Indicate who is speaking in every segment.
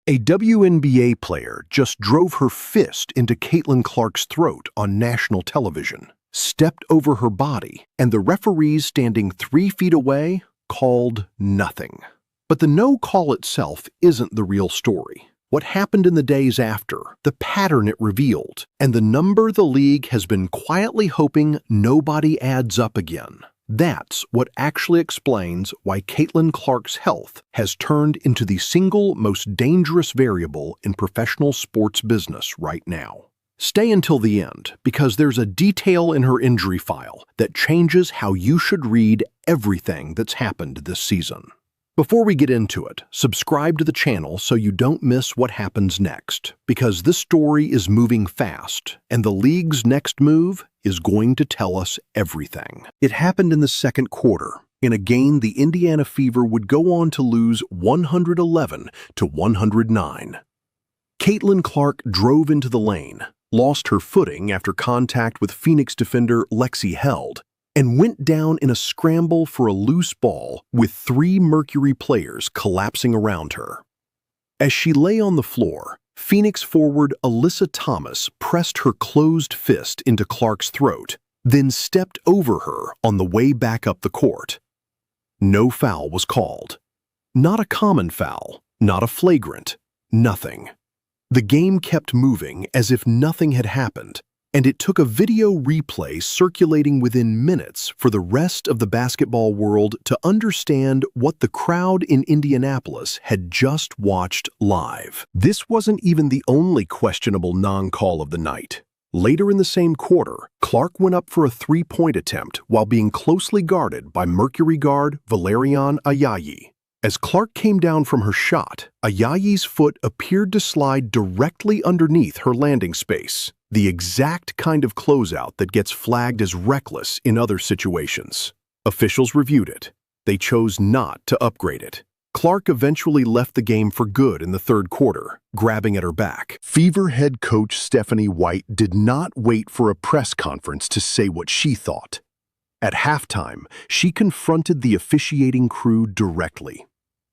Speaker 1: A WNBA player just drove her fist into Caitlin Clark's throat on national television, stepped over her body, and the referees standing 3 feet away called nothing. But the no call itself isn't the real story. What happened in the days after, the pattern it revealed, and the number the league has been quietly hoping nobody adds up again. That's what actually explains why Caitlin Clark's health has turned into the single most dangerous variable in professional sports business right now. Stay until the end, because there's a detail in her injury file that changes how you should read everything that's happened this season. Before we get into it, subscribe to the channel so you don't miss what happens next, because this story is moving fast, and the league's next move is going to tell us everything. It happened in the second quarter. In a game, the Indiana Fever would go on to lose 111-109. Caitlin Clark drove into the lane, lost her footing after contact with Phoenix defender Lexi Held, and went down in a scramble for a loose ball with 3 Mercury players collapsing around her. As she lay on the floor, Phoenix forward Alyssa Thomas pressed her closed fist into Clark's throat, then stepped over her on the way back up the court. No foul was called. Not a common foul, not a flagrant, nothing. The game kept moving as if nothing had happened, and it took a video replay circulating within minutes for the rest of the basketball world to understand what the crowd in Indianapolis had just watched live. This wasn't even the only questionable non-call of the night. Later in the same quarter, Clark went up for a 3-point attempt while being closely guarded by Mercury guard Valerian Ayayi. As Clark came down from her shot, Ayayi's foot appeared to slide directly underneath her landing space, the exact kind of closeout that gets flagged as reckless in other situations. Officials reviewed it. They chose not to upgrade it. Clark eventually left the game for good in the third quarter, grabbing at her back. Fever head coach Stephanie White did not wait for a press conference to say what she thought. At halftime, she confronted the officiating crew directly.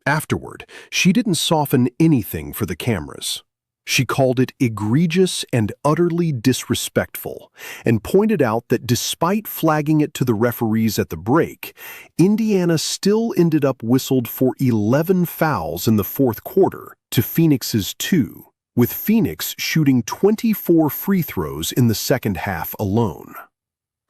Speaker 1: Afterward, she didn't soften anything for the cameras. She called it egregious and utterly disrespectful, and pointed out that despite flagging it to the referees at the break, Indiana still ended up whistled for 11 fouls in the fourth quarter to Phoenix's 2, with Phoenix shooting 24 free throws in the second half alone.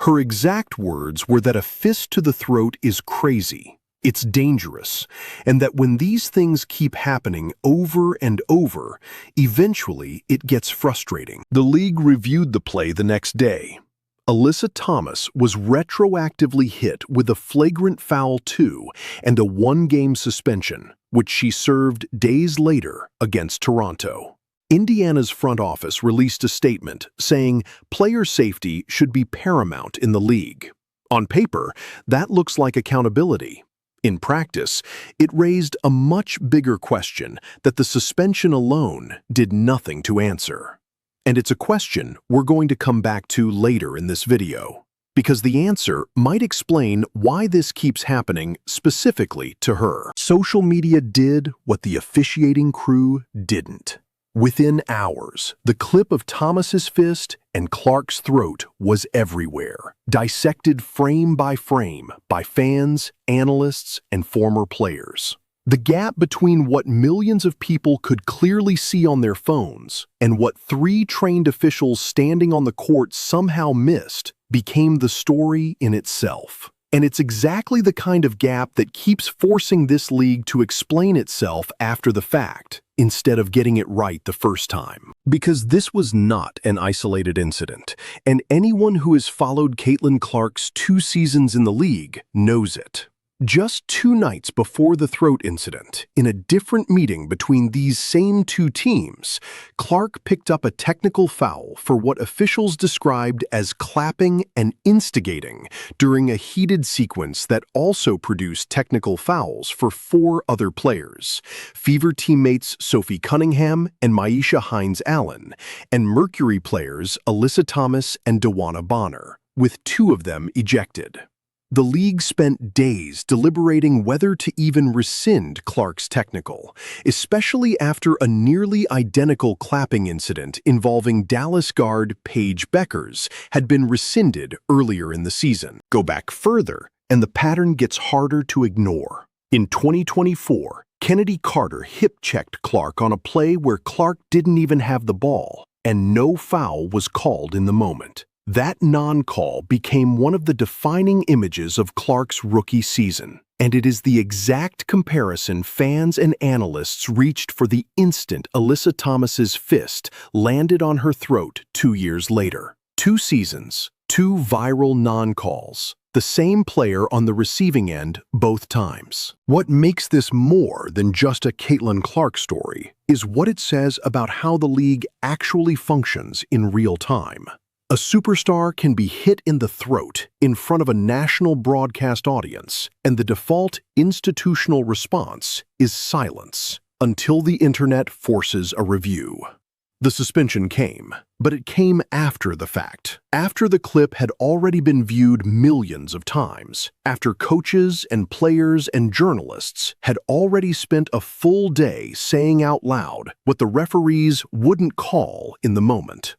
Speaker 1: Her exact words were that a fist to the throat is crazy, it's dangerous, and that when these things keep happening over and over, eventually it gets frustrating. The league reviewed the play the next day. Alyssa Thomas was retroactively hit with a flagrant foul too and a 1-game suspension, which she served days later against Toronto. Indiana's front office released a statement saying player safety should be paramount in the league. On paper, that looks like accountability. In practice, it raised a much bigger question that the suspension alone did nothing to answer. And it's a question we're going to come back to later in this video, because the answer might explain why this keeps happening specifically to her. Social media did what the officiating crew didn't. Within hours, the clip of Thomas's fist and Clark's throat was everywhere, dissected frame by fans, analysts, and former players. The gap between what millions of people could clearly see on their phones and what 3 trained officials standing on the court somehow missed became the story in itself. And it's exactly the kind of gap that keeps forcing this league to explain itself after the fact, instead of getting it right the first time. Because this was not an isolated incident, and anyone who has followed Caitlin Clark's 2 seasons in the league knows it. Just 2 nights before the throat incident, in a different meeting between these same 2 teams, Clark picked up a technical foul for what officials described as clapping and instigating during a heated sequence that also produced technical fouls for 4 other players, Fever teammates Sophie Cunningham and Maisha Hines-Allen, and Mercury players Alyssa Thomas and Dewana Bonner, with 2 of them ejected. The league spent days deliberating whether to even rescind Clark's technical, especially after a nearly identical clapping incident involving Dallas guard Paige Beckers had been rescinded earlier in the season. Go back further, and the pattern gets harder to ignore. In 2024, Kennedy Carter hip-checked Clark on a play where Clark didn't even have the ball, and no foul was called in the moment. That non-call became one of the defining images of Clark's rookie season, and it is the exact comparison fans and analysts reached for the instant Alyssa Thomas's fist landed on her throat 2 years later. 2 seasons, 2 viral non-calls, the same player on the receiving end both times. What makes this more than just a Caitlin Clark story is what it says about how the league actually functions in real time. A superstar can be hit in the throat in front of a national broadcast audience, and the default institutional response is silence until the internet forces a review. The suspension came, but it came after the fact, after the clip had already been viewed millions of times, after coaches and players and journalists had already spent a full day saying out loud what the referees wouldn't call in the moment.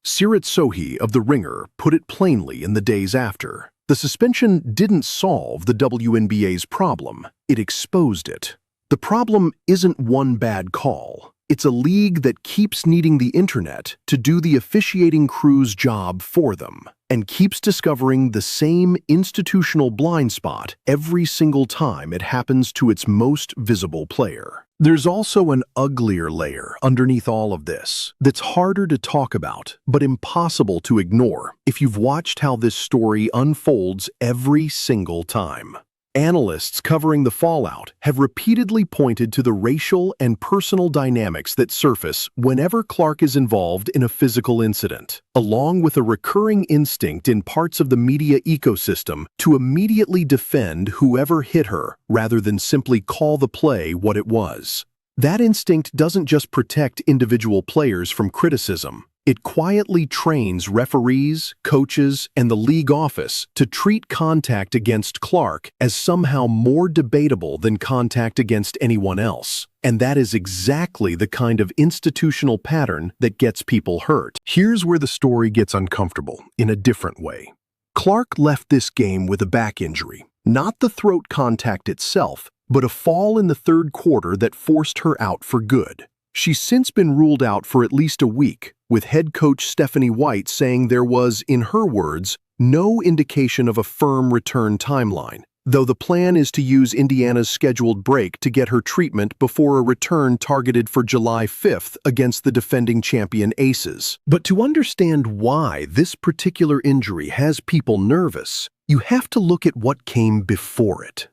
Speaker 1: Sirat Sohi of The Ringer put it plainly in the days after. The suspension didn't solve the WNBA's problem, it exposed it. The problem isn't one bad call. It's a league that keeps needing the internet to do the officiating crew's job for them, and keeps discovering the same institutional blind spot every single time it happens to its most visible player. There's also an uglier layer underneath all of this that's harder to talk about, but impossible to ignore if you've watched how this story unfolds every single time. Analysts covering the fallout have repeatedly pointed to the racial and personal dynamics that surface whenever Clark is involved in a physical incident, along with a recurring instinct in parts of the media ecosystem to immediately defend whoever hit her rather than simply call the play what it was. That instinct doesn't just protect individual players from criticism. It quietly trains referees, coaches, and the league office to treat contact against Clark as somehow more debatable than contact against anyone else. And that is exactly the kind of institutional pattern that gets people hurt. Here's where the story gets uncomfortable in a different way. Clark left this game with a back injury, not the throat contact itself, but a fall in the third quarter that forced her out for good. She's since been ruled out for at least a week, with head coach Stephanie White saying there was, in her words, no indication of a firm return timeline, though the plan is to use Indiana's scheduled break to get her treatment before a return targeted for July 5th against the defending champion Aces. But to understand why this particular injury has people nervous, you have to look at what came before it.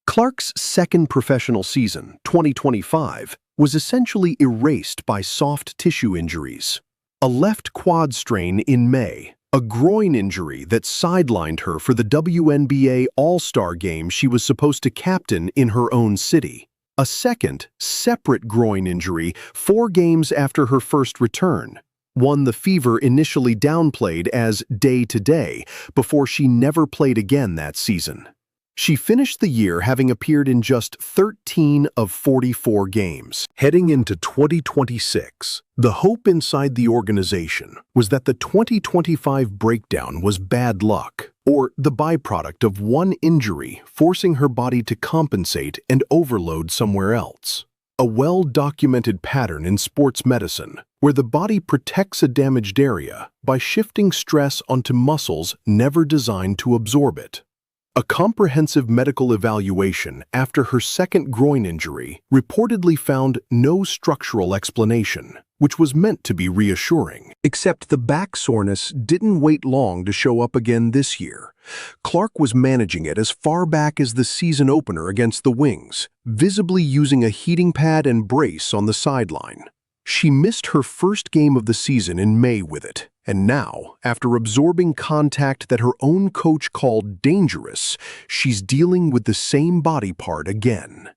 Speaker 1: Clark's second professional season, 2025, was essentially erased by soft tissue injuries. A left quad strain in May, a groin injury that sidelined her for the WNBA All-Star game she was supposed to captain in her own city. A second, separate groin injury 4 games after her first return, one the Fever initially downplayed as day-to-day before she never played again that season. She finished the year having appeared in just 13 of 44 games. Heading into 2026, the hope inside the organization was that the 2025 breakdown was bad luck, or the byproduct of one injury forcing her body to compensate and overload somewhere else. A well-documented pattern in sports medicine, where the body protects a damaged area by shifting stress onto muscles never designed to absorb it. A comprehensive medical evaluation after her second groin injury reportedly found no structural explanation, which was meant to be reassuring. Except the back soreness didn't wait long to show up again this year. Clark was managing it as far back as the season opener against the Wings, visibly using a heating pad and brace on the sideline. She missed her first game of the season in May with it, and now, after absorbing contact that her own coach called dangerous, she's dealing with the same body part again.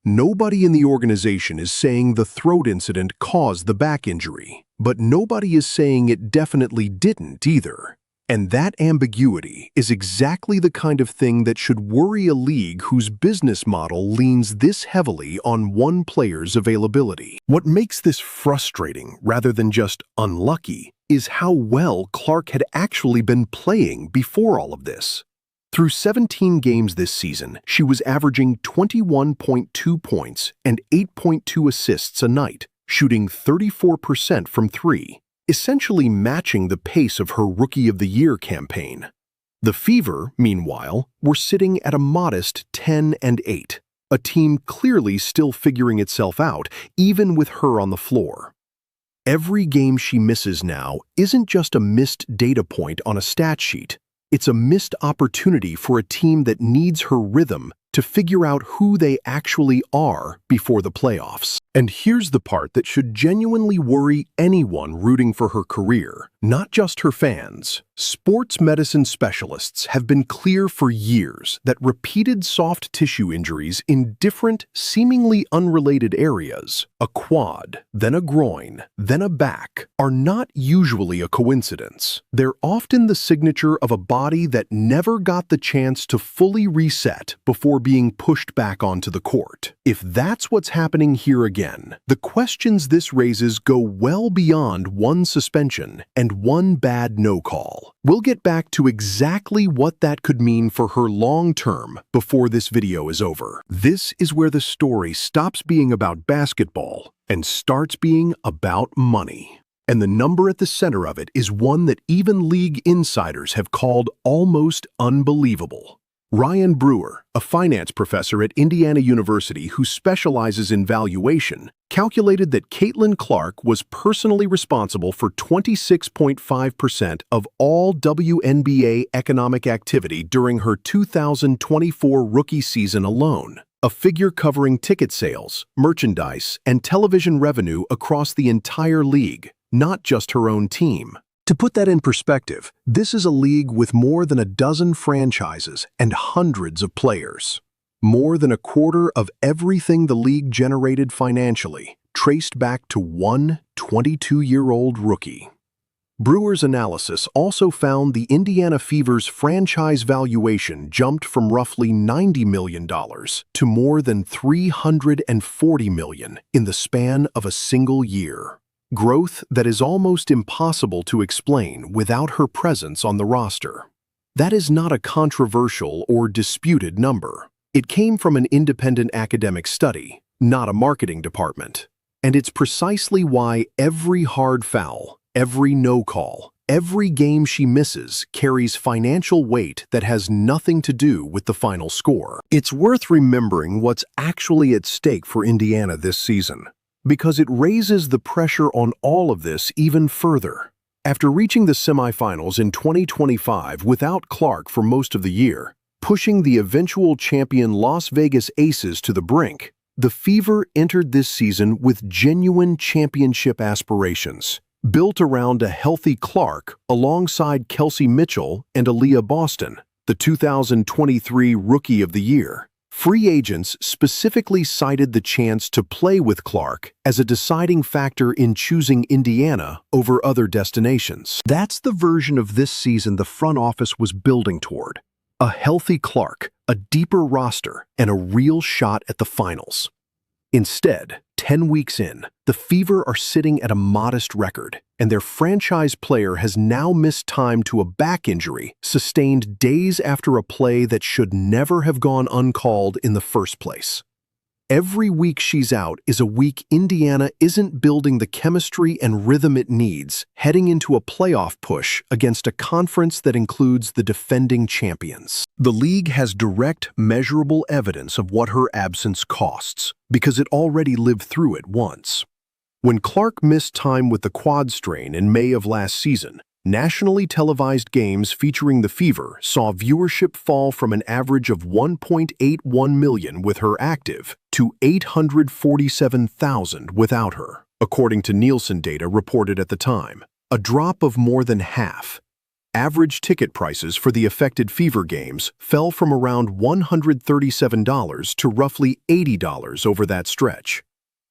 Speaker 1: Nobody in the organization is saying the throat incident caused the back injury, but nobody is saying it definitely didn't either. And that ambiguity is exactly the kind of thing that should worry a league whose business model leans this heavily on one player's availability. What makes this frustrating rather than just unlucky is how well Clark had actually been playing before all of this. Through 17 games this season, she was averaging 21.2 points and 8.2 assists a night, shooting 34% from three, essentially matching the pace of her Rookie of the Year campaign. The Fever, meanwhile, were sitting at a modest 10-8, a team clearly still figuring itself out, even with her on the floor. Every game she misses now isn't just a missed data point on a stat sheet. It's a missed opportunity for a team that needs her rhythm to figure out who they actually are before the playoffs. And here's the part that should genuinely worry anyone rooting for her career, not just her fans. Sports medicine specialists have been clear for years that repeated soft tissue injuries in different, seemingly unrelated areas, a quad, then a groin, then a back, are not usually a coincidence. They're often the signature of a body that never got the chance to fully reset before being pushed back onto the court. If that's what's happening here again, the questions this raises go well beyond one suspension and one bad no-call. We'll get back to exactly what that could mean for her long-term before this video is over. This is where the story stops being about basketball and starts being about money. And the number at the center of it is one that even league insiders have called almost unbelievable. Ryan Brewer, a finance professor at Indiana University who specializes in valuation, calculated that Caitlin Clark was personally responsible for 26.5% of all WNBA economic activity during her 2024 rookie season alone, a figure covering ticket sales, merchandise, and television revenue across the entire league, not just her own team. To put that in perspective, this is a league with more than a dozen franchises and hundreds of players. More than a quarter of everything the league generated financially traced back to one 22-year-old rookie. Brewer's analysis also found the Indiana Fever's franchise valuation jumped from roughly $90 million to more than $340 million in the span of a single year. Growth that is almost impossible to explain without her presence on the roster. That is not a controversial or disputed number. It came from an independent academic study, not a marketing department. And it's precisely why every hard foul, every no call, every game she misses carries financial weight that has nothing to do with the final score. It's worth remembering what's actually at stake for Indiana this season, because it raises the pressure on all of this even further. After reaching the semifinals in 2025 without Clark for most of the year, pushing the eventual champion Las Vegas Aces to the brink, the Fever entered this season with genuine championship aspirations, built around a healthy Clark alongside Kelsey Mitchell and Aaliyah Boston, the 2023 Rookie of the Year. Free agents specifically cited the chance to play with Clark as a deciding factor in choosing Indiana over other destinations. That's the version of this season the front office was building toward. A healthy Clark, a deeper roster, and a real shot at the finals. Instead, 10 weeks in, the Fever are sitting at a modest record, and their franchise player has now missed time to a back injury sustained days after a play that should never have gone uncalled in the first place. Every week she's out is a week Indiana isn't building the chemistry and rhythm it needs heading into a playoff push against a conference that includes the defending champions. The league has direct, measurable evidence of what her absence costs, because it already lived through it once. When Clark missed time with the quad strain in May of last season, nationally televised games featuring the Fever saw viewership fall from an average of 1.81 million with her active to 847,000 without her, according to Nielsen data reported at the time, a drop of more than half. Average ticket prices for the affected Fever games fell from around $137 to roughly $80 over that stretch.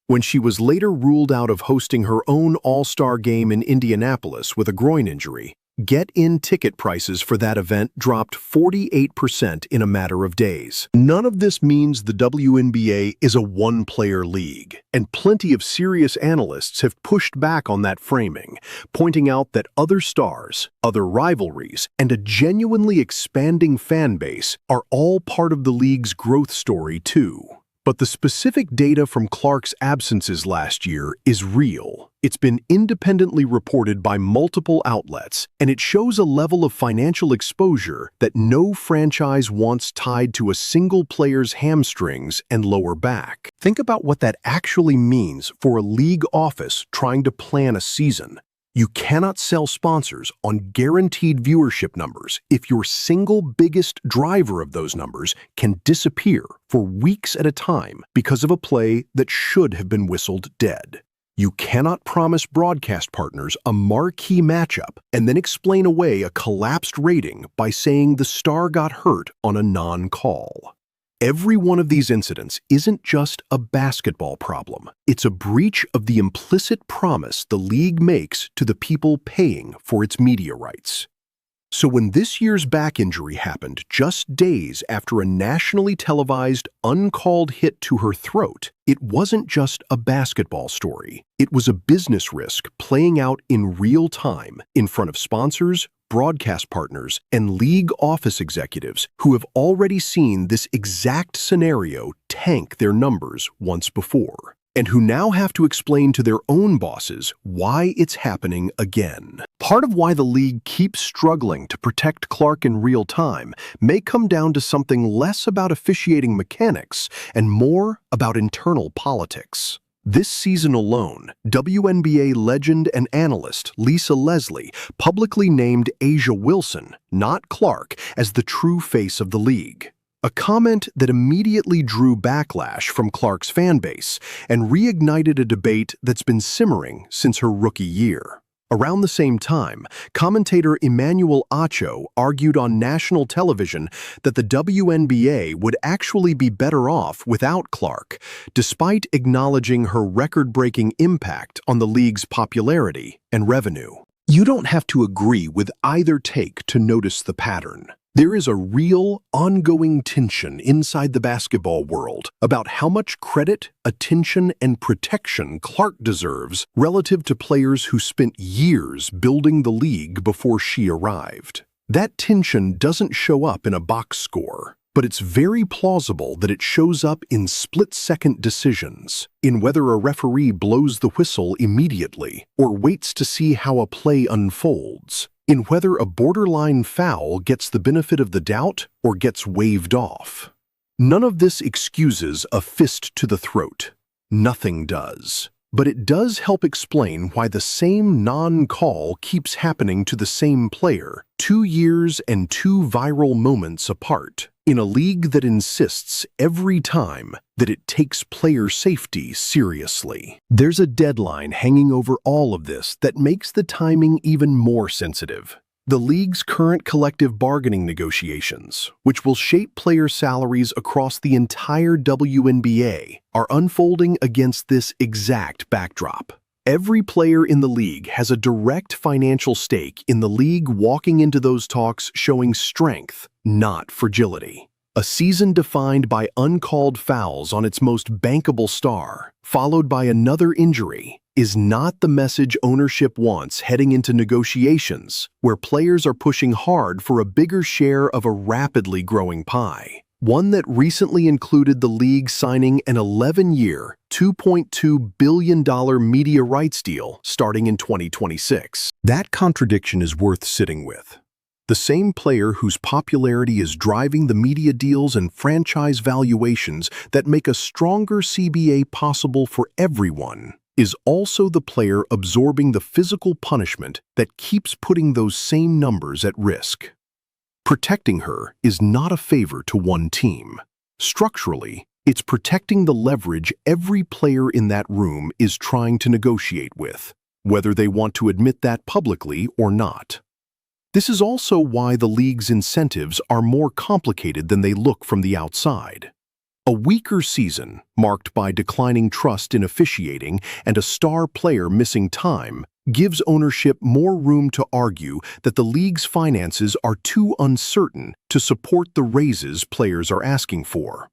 Speaker 1: When she was later ruled out of hosting her own All-Star game in Indianapolis with a groin injury, Get-in ticket prices for that event dropped 48% in a matter of days. None of this means the WNBA is a one-player league, and plenty of serious analysts have pushed back on that framing, pointing out that other stars, other rivalries, and a genuinely expanding fan base are all part of the league's growth story too. But the specific data from Clark's absences last year is real. It's been independently reported by multiple outlets, and it shows a level of financial exposure that no franchise wants tied to a single player's hamstrings and lower back. Think about what that actually means for a league office trying to plan a season. You cannot sell sponsors on guaranteed viewership numbers if your single biggest driver of those numbers can disappear for weeks at a time because of a play that should have been whistled dead. You cannot promise broadcast partners a marquee matchup and then explain away a collapsed rating by saying the star got hurt on a non-call. Every one of these incidents isn't just a basketball problem. It's a breach of the implicit promise the league makes to the people paying for its media rights. So when this year's back injury happened just days after a nationally televised, uncalled hit to her throat, it wasn't just a basketball story. It was a business risk playing out in real time in front of sponsors, broadcast partners, and league office executives who have already seen this exact scenario tank their numbers once before, and who now have to explain to their own bosses why it's happening again. Part of why the league keeps struggling to protect Clark in real time may come down to something less about officiating mechanics and more about internal politics. This season alone, WNBA legend and analyst Lisa Leslie publicly named A'ja Wilson, not Clark, as the true face of the league. A comment that immediately drew backlash from Clark's fan base and reignited a debate that's been simmering since her rookie year. Around the same time, commentator Emmanuel Acho argued on national television that the WNBA would actually be better off without Clark, despite acknowledging her record-breaking impact on the league's popularity and revenue. You don't have to agree with either take to notice the pattern. There is a real, ongoing tension inside the basketball world about how much credit, attention, and protection Clark deserves relative to players who spent years building the league before she arrived. That tension doesn't show up in a box score, but it's very plausible that it shows up in split-second decisions, in whether a referee blows the whistle immediately or waits to see how a play unfolds, in whether a borderline foul gets the benefit of the doubt or gets waved off. None of this excuses a fist to the throat. Nothing does. But it does help explain why the same non-call keeps happening to the same player 2 years and 2 viral moments apart, in a league that insists every time that it takes player safety seriously. There's a deadline hanging over all of this that makes the timing even more sensitive. The league's current collective bargaining negotiations, which will shape player salaries across the entire WNBA, are unfolding against this exact backdrop. Every player in the league has a direct financial stake in the league walking into those talks showing strength, not fragility. A season defined by uncalled fouls on its most bankable star, followed by another injury, is not the message ownership wants heading into negotiations, where players are pushing hard for a bigger share of a rapidly growing pie. One that recently included the league signing an 11-year, $2.2 billion media rights deal starting in 2026. That contradiction is worth sitting with. The same player whose popularity is driving the media deals and franchise valuations that make a stronger CBA possible for everyone is also the player absorbing the physical punishment that keeps putting those same numbers at risk. Protecting her is not a favor to one team. Structurally, it's protecting the leverage every player in that room is trying to negotiate with, whether they want to admit that publicly or not. This is also why the league's incentives are more complicated than they look from the outside. A weaker season, marked by declining trust in officiating and a star player missing time, gives ownership more room to argue that the league's finances are too uncertain to support the raises players are asking for,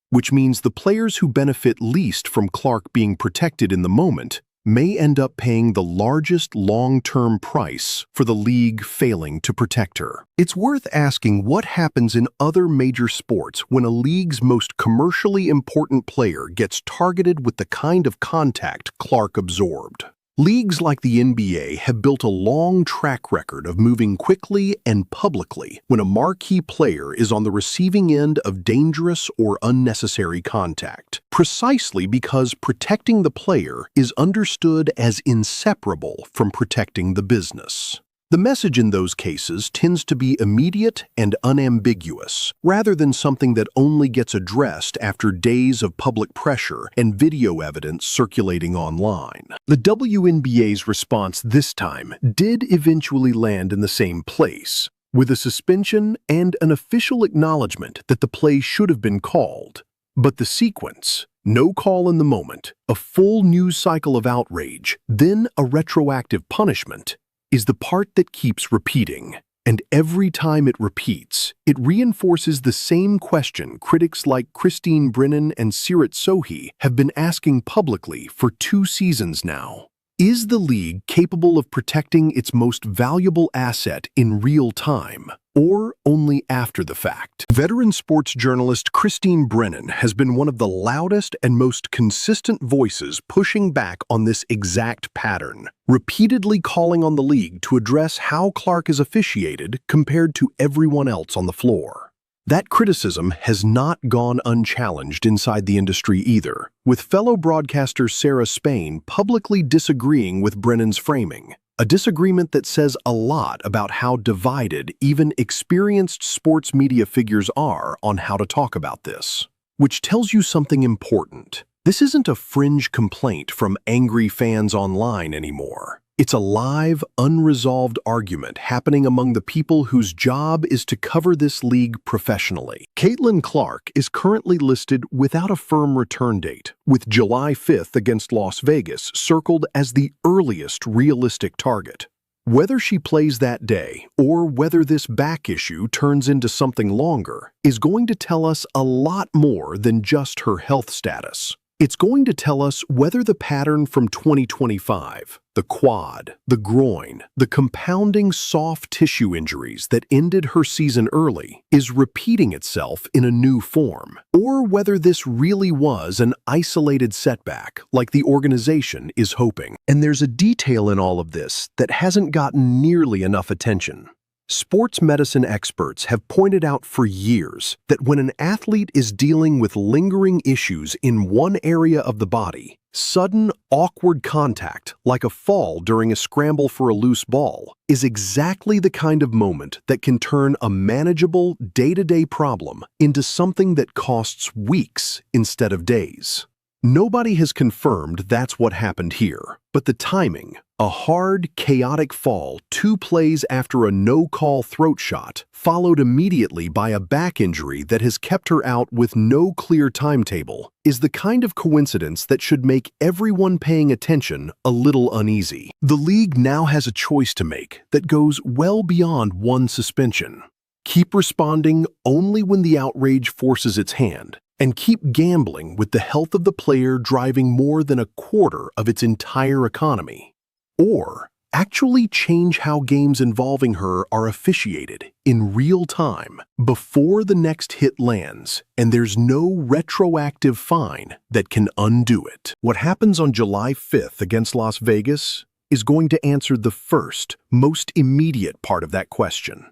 Speaker 1: which means the players who benefit least from Clark being protected in the moment may end up paying the largest long-term price for the league failing to protect her. It's worth asking what happens in other major sports when a league's most commercially important player gets targeted with the kind of contact Clark absorbed. Leagues like the NBA have built a long track record of moving quickly and publicly when a marquee player is on the receiving end of dangerous or unnecessary contact, precisely because protecting the player is understood as inseparable from protecting the business. The message in those cases tends to be immediate and unambiguous, rather than something that only gets addressed after days of public pressure and video evidence circulating online. The WNBA's response this time did eventually land in the same place, with a suspension and an official acknowledgement that the play should have been called. But the sequence, no call in the moment, a full news cycle of outrage, then a retroactive punishment, is the part that keeps repeating. And every time it repeats, it reinforces the same question critics like Christine Brennan and Sirat Sohi have been asking publicly for 2 seasons now. Is the league capable of protecting its most valuable asset in real time, or only after the fact? Veteran sports journalist Christine Brennan has been one of the loudest and most consistent voices pushing back on this exact pattern, repeatedly calling on the league to address how Clark is officiated compared to everyone else on the floor. That criticism has not gone unchallenged inside the industry either, with fellow broadcaster Sarah Spain publicly disagreeing with Brennan's framing, a disagreement that says a lot about how divided even experienced sports media figures are on how to talk about this. Which tells you something important. This isn't a fringe complaint from angry fans online anymore. It's a live, unresolved argument happening among the people whose job is to cover this league professionally. Caitlin Clark is currently listed without a firm return date, with July 5th against Las Vegas circled as the earliest realistic target. Whether she plays that day, or whether this back issue turns into something longer, is going to tell us a lot more than just her health status. It's going to tell us whether the pattern from 2025, the quad, the groin, the compounding soft tissue injuries that ended her season early, is repeating itself in a new form, or whether this really was an isolated setback like the organization is hoping. And there's a detail in all of this that hasn't gotten nearly enough attention. Sports medicine experts have pointed out for years that when an athlete is dealing with lingering issues in one area of the body, sudden, awkward contact, like a fall during a scramble for a loose ball, is exactly the kind of moment that can turn a manageable, day-to-day problem into something that costs weeks instead of days. Nobody has confirmed that's what happened here, but the timing, a hard, chaotic fall 2 plays after a no-call throat shot, followed immediately by a back injury that has kept her out with no clear timetable, is the kind of coincidence that should make everyone paying attention a little uneasy. The league now has a choice to make that goes well beyond one suspension. Keep responding only when the outrage forces its hand, and keep gambling with the health of the player driving more than a quarter of its entire economy. Or actually change how games involving her are officiated in real time before the next hit lands, and there's no retroactive fine that can undo it. What happens on July 5th against Las Vegas is going to answer the first, most immediate part of that question.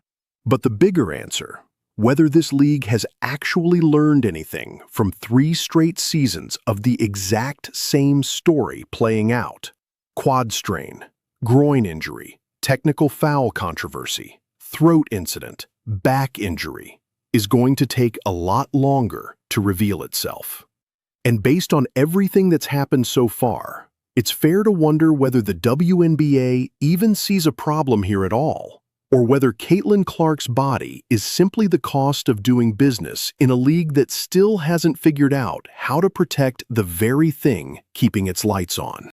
Speaker 1: But the bigger answer, whether this league has actually learned anything from 3 straight seasons of the exact same story playing out, quad strain, groin injury, technical foul controversy, throat incident, back injury, is going to take a lot longer to reveal itself. And based on everything that's happened so far, it's fair to wonder whether the WNBA even sees a problem here at all, or whether Caitlin Clark's body is simply the cost of doing business in a league that still hasn't figured out how to protect the very thing keeping its lights on.